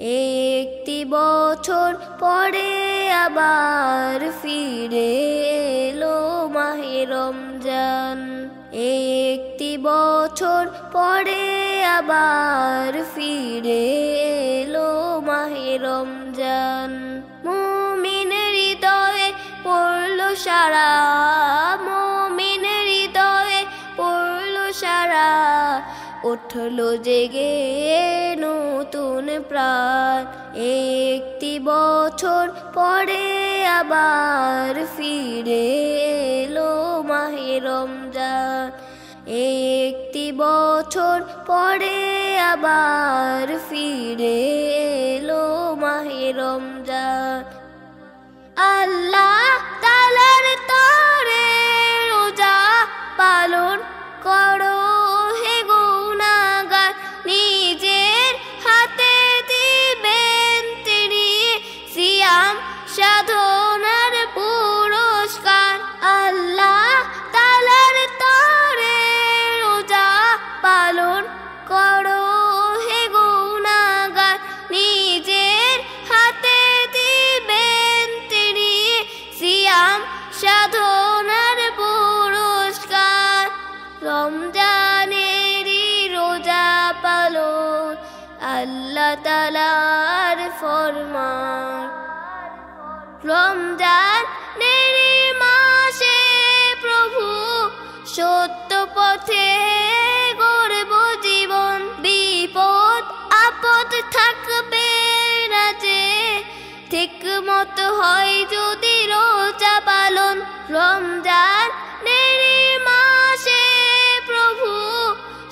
একটি বছর পরে আবার ফিরে এলো মাহে রমজান। একটি বছর পরে আবার ফিরে এলো মাহে রমজান। মুমিনের হৃদয়ে পড়লো সারা, মুমিনের হৃদয়ে পড়লো সারা, উঠলো জেগে নতুন প্রাণ। একটি বছর পরে আবার ফিরে এলো মাহে রমজান। একটি বছর পরে আবার ফিরে এলো মাহে রমজান। আল্লাহ তাআলার তরে রোজা পালন করো হে গুনাহগার, নিজের হাতে দিবেন তিনি সিয়াম সাধনার পুরস্কার। আল্লাহ তাআলার তরে রোজা পালন করো হে গুনাহগার, নিজের হাতে দিবেন তিনি সিয়াম সাধনার পুরস্কার। রমজানেরই রোজা পালন আল্লাহ তাআলার ফরমান। রমজানেরই মাসে প্রভু সত্য পথে গড়ব জীবন, বিপদ আপদ থাকবে না যে, ঠিক মতো হয় যদি রোজা পালন। রমজানেরই মাসে প্রভু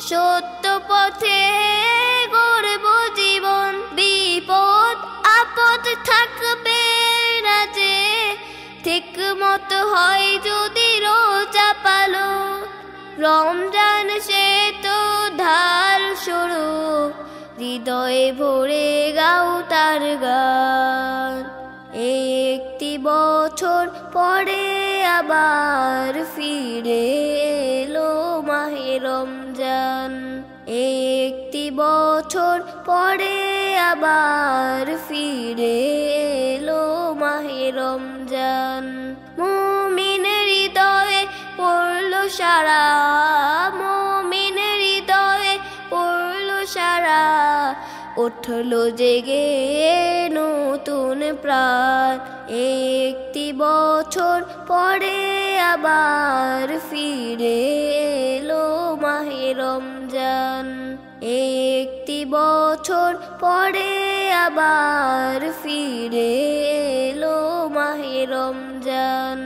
সত্য পথে গড়ব জীবন, বিপদ আপদ থাকবে না যে, ঠিক মতো হয় যদি রোজা পালন। রমজান সে তো ধার শুরু, হৃদয়ে ভরে গাও তার গান। একটি বছর পরে আবার ফিরে এলো মাহে রমজান। একটি বছর পরে আবার ফিরে এলো মাহে রমজান। মুমিনের হৃদয়ে পড়লো সারা, মুমিনের হৃদয়ে পড়লো সারা, উঠলো জেগে নতুন প্রাণ। একটি বছর পরে আবার ফিরে এলো মাহে রমজান। একটি বছর পরে আবার ফিরে এলো মাহে রমজান।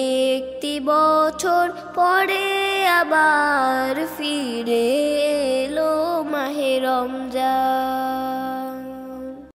একটি বছর পরে আবার ফিরে